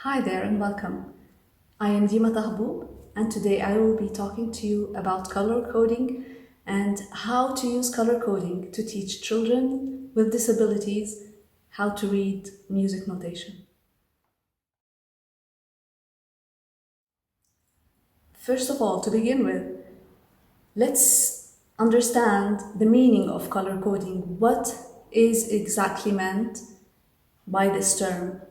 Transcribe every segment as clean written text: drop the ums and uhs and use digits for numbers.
Hi there and welcome. I am Dima Tahboob and today I will be talking to you about color coding and how to use color coding to teach children with disabilities how to read music notation. First of all, to begin with, let's understand the meaning of color coding. What is exactly meant by this term?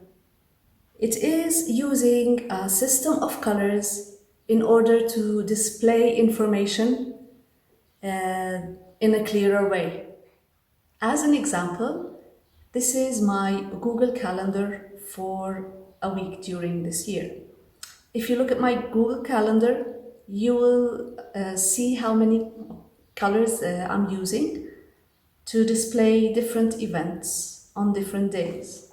It is using a system of colors in order to display information in a clearer way. As an example, this is my Google Calendar for a week during this year. If you look at my Google Calendar, you will see how many colors I'm using to display different events on different days.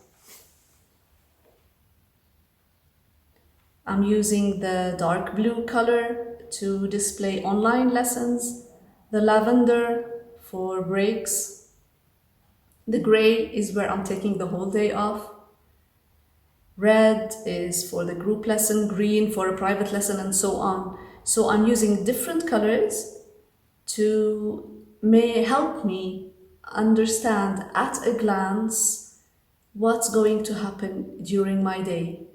I'm using the dark blue color to display online lessons, the lavender for breaks, the gray is where I'm taking the whole day off, red is for the group lesson, green for a private lesson, and so on. So I'm using different colors to may help me understand at a glance what's going to happen during my day.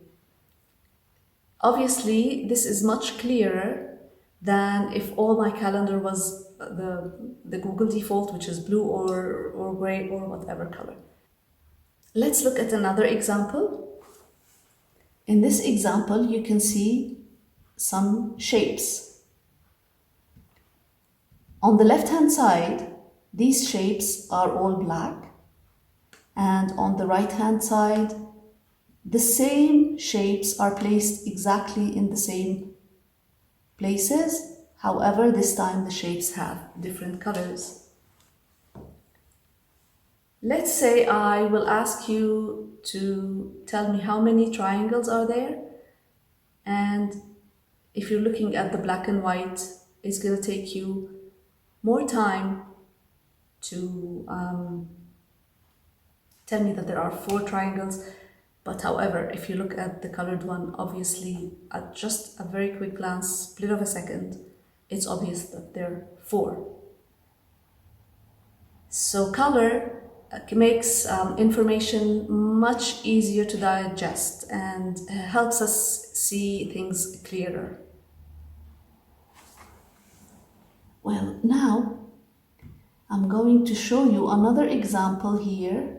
Obviously, this is much clearer than if all my calendar was the Google default, which is blue or gray or whatever color. Let's look at another example. In this example, you can see some shapes. On the left-hand side, these shapes are all black, and on the right-hand side, the same shapes are placed exactly in the same places. However, this time the shapes have different colors. Let's say I will ask you to tell me how many triangles are there, and if you're looking at the black and white, it's going to take you more time to tell me that there are 4 triangles. But however, if you look at the colored one, obviously at just a very quick glance, split of a second, it's obvious that there are 4. So color makes information much easier to digest and helps us see things clearer. Well, now I'm going to show you another example here.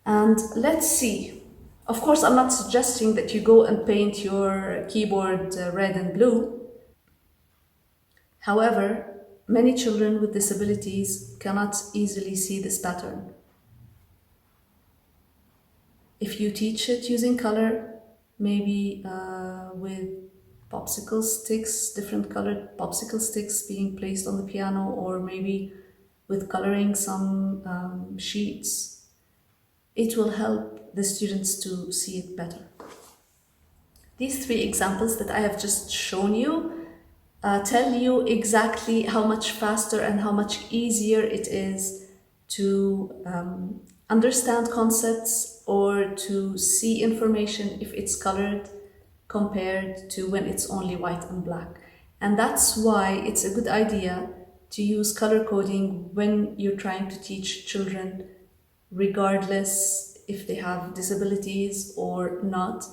And let's see. Of course, I'm not suggesting that you go and paint your keyboard red and blue. However, many children with disabilities cannot easily see this pattern. If you teach it using color, maybe with popsicle sticks, different colored popsicle sticks being placed on the piano, or maybe with coloring some sheets, it will help the students to see it better. These 3 examples that I have just shown you tell you exactly how much faster and how much easier it is to understand concepts or to see information if it's colored compared to when it's only white and black. And that's why it's a good idea to use color coding when you're trying to teach children, regardless if they have disabilities or not.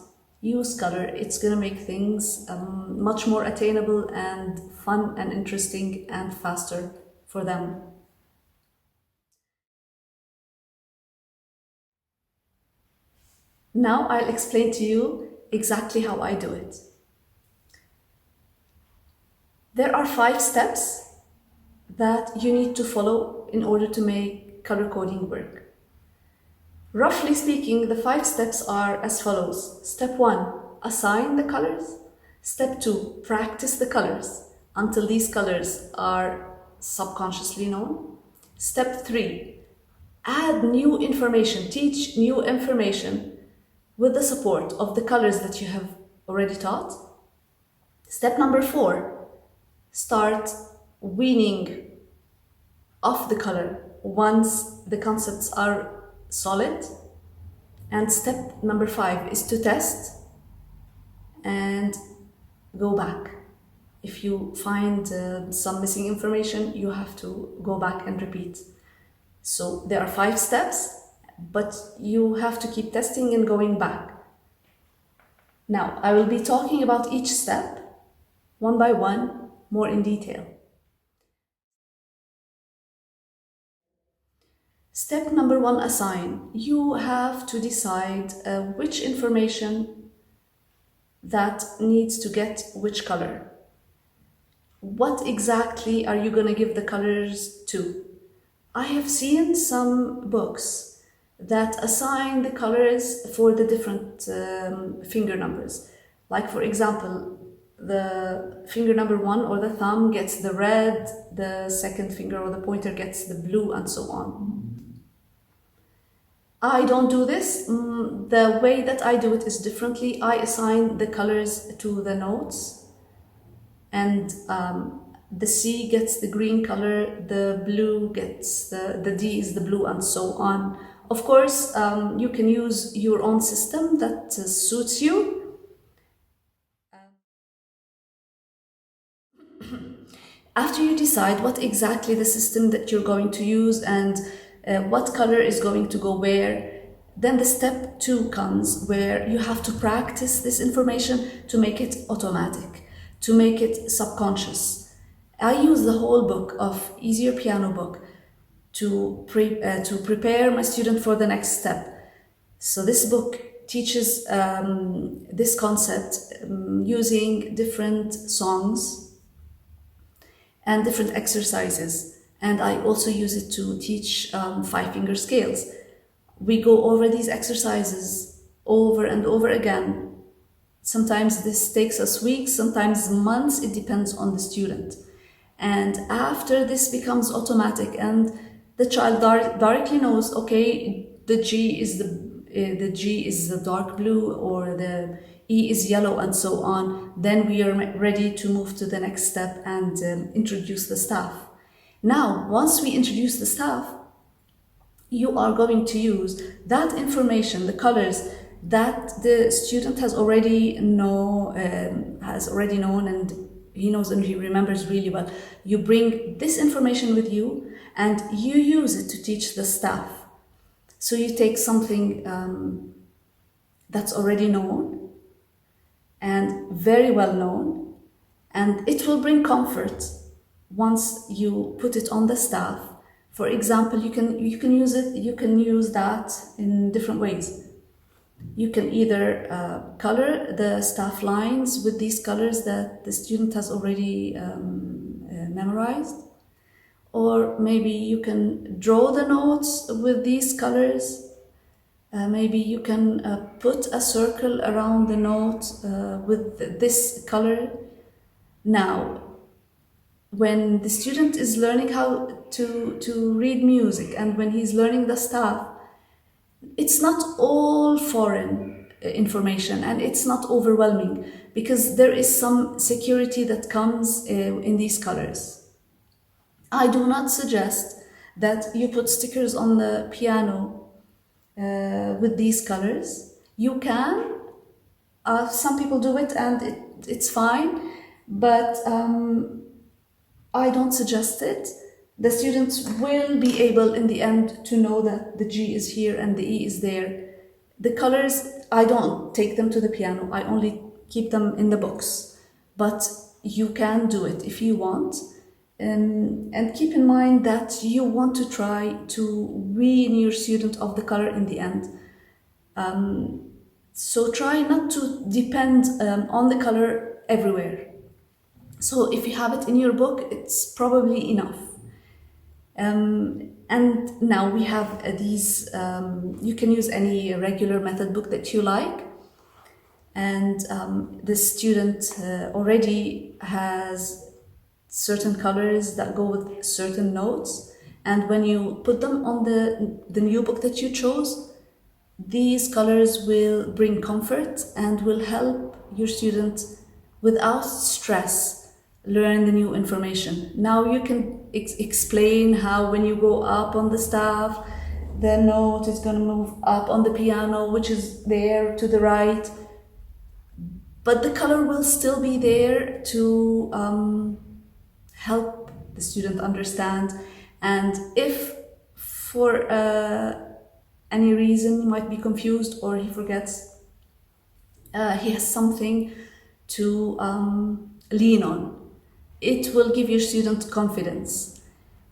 Use color. It's going to make things much more attainable and fun and interesting and faster for them. Now I'll explain to you exactly how I do it. There are 5 steps that you need to follow in order to make color coding work. Roughly speaking, the 5 steps are as follows. Step 1, assign the colors. Step 2, practice the colors until these colors are subconsciously known. Step 3, add new information, teach new information with the support of the colors that you have already taught. Step number 4, start weaning off the color once the concepts are solid. And step number 5 is to test and go back. If you find some missing information, you have to go back and repeat. So there are 5 steps, but you have to keep testing and going back. Now, I will be talking about each step one by one, more in detail. Step number 1, assign. You have to decide which information that needs to get which color. What exactly are you going to give the colors to? I have seen some books that assign the colors for the different finger numbers. Like, for example, the finger number 1 or the thumb gets the red, the second finger or the pointer gets the blue, and so on. I don't do this. The way that I do it is differently. I assign the colors to the notes, and the C gets the green color, the blue gets the D is the blue, and so on. Of course, you can use your own system that suits you. After you decide what exactly the system that you're going to use and what color is going to go where, then the step 2 comes, where you have to practice this information to make it automatic, to make it subconscious. I use the whole book of Easier Piano book to prepare my student for the next step. So this book teaches this concept using different songs and different exercises. And I also use it to teach 5-finger scales. We go over these exercises over and over again. Sometimes this takes us weeks, sometimes months, it depends on the student. And after this becomes automatic and the child directly knows, okay, the G is the dark blue, or the E is yellow, and so on, then we are ready to move to the next step and introduce the staff. Now, once we introduce the staff, you are going to use that information, the colors that the student has already known, and he knows and he remembers really well. You bring this information with you and you use it to teach the staff. So you take something that's already known and very well known, and it will bring comfort once you put it on the staff. For example, you can use that in different ways. You can either color the staff lines with these colors that the student has already memorized, or maybe you can draw the notes with these colors. Maybe you can put a circle around the note with this color. Now, when the student is learning how to read music and when he's learning the staff, it's not all foreign information and it's not overwhelming, because there is some security that comes in these colors. I do not suggest that you put stickers on the piano with these colors. You can, some people do it and it's fine, but I don't suggest it. The students will be able in the end to know that the G is here and the E is there. The colors, I don't take them to the piano, I only keep them in the books, but you can do it if you want. And keep in mind that you want to try to wean your student of the color in the end. So try not to depend on the color everywhere. So if you have it in your book, it's probably enough. And now we have these, you can use any regular method book that you like. And the student already has certain colors that go with certain notes, and when you put them on the new book that you chose, these colors will bring comfort and will help your student without stress learn the new information. Now you can explain how when you go up on the staff, the note is going to move up on the piano, which is there to the right, but the color will still be there to help the student understand. And if for any reason he might be confused or he forgets, he has something to lean on. It will give your student confidence.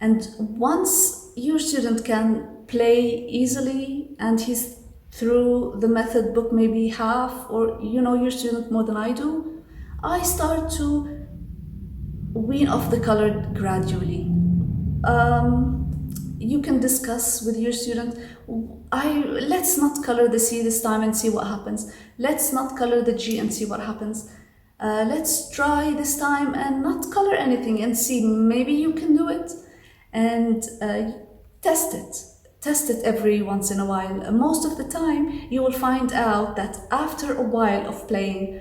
And once your student can play easily and he's through the method book maybe half, or you know your student more than I do, I start to wean off the color gradually. You can discuss with your student, let's not color the C this time and see what happens. Let's not color the G and see what happens. Let's try this time and not color anything and see, maybe you can do it. And test it every once in a while. Most of the time you will find out that after a while of playing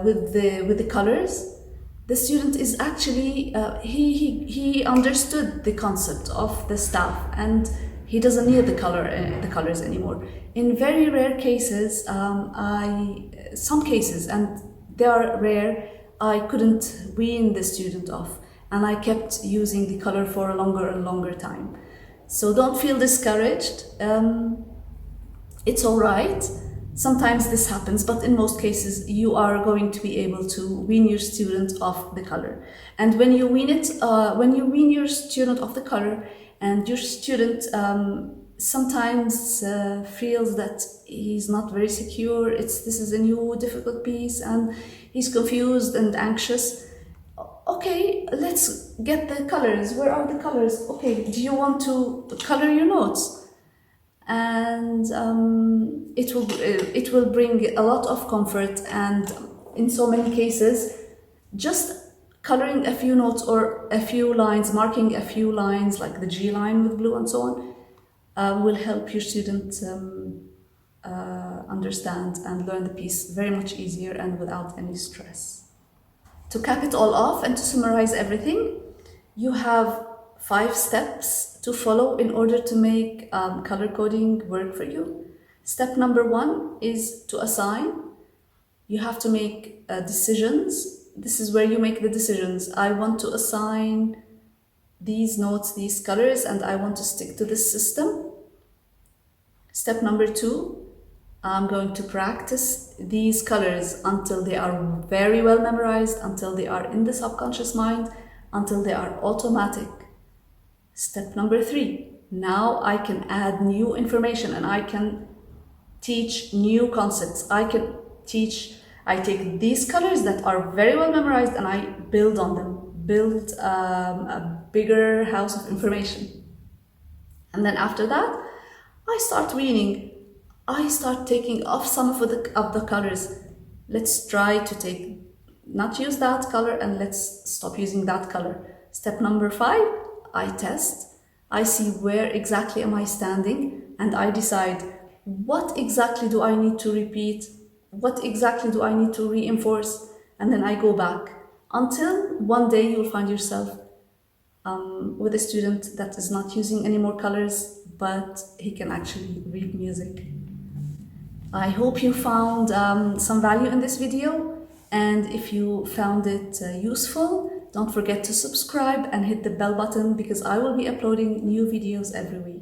with the colors, the student is actually he understood the concept of the staff and he doesn't need the colors anymore. In very rare cases, some cases, and they are rare, I couldn't wean the student off, and I kept using the color for a longer and longer time. So don't feel discouraged. It's all right. Sometimes this happens, but in most cases you are going to be able to wean your student off the color. And when you wean your student off the color, and your student sometimes feels that he's not very secure, this is a new difficult piece, and he's confused and anxious. Okay, let's get the colors. Where are the colors? Okay, do you want to color your notes? And it will bring a lot of comfort, and in so many cases, just coloring a few notes or a few lines, marking a few lines like the G line with blue and so on, will help your student understand and learn the piece very much easier and without any stress. To cap it all off and to summarize everything, you have 5 steps to follow in order to make color coding work for you. Step number 1 is to assign. You have to make decisions. This is where you make the decisions. I want to assign these notes, these colors, and I want to stick to this system. Step number 2, I'm going to practice these colors until they are very well memorized, until they are in the subconscious mind, until they are automatic. Step number 3, now I can add new information and I can teach new concepts. I take these colors that are very well memorized and I build on them, build a bigger house of information. And then after that, I start weaning. I start taking off some of the colors. Let's try to not use that color, and let's stop using that color. Step number 5, I test. I see where exactly am I standing, and I decide what exactly do I need to repeat, what exactly do I need to reinforce, and then I go back until one day you'll find yourself with a student that is not using any more colors, but he can actually read music. I hope you found some value in this video, and if you found it useful, don't forget to subscribe and hit the bell button because I will be uploading new videos every week.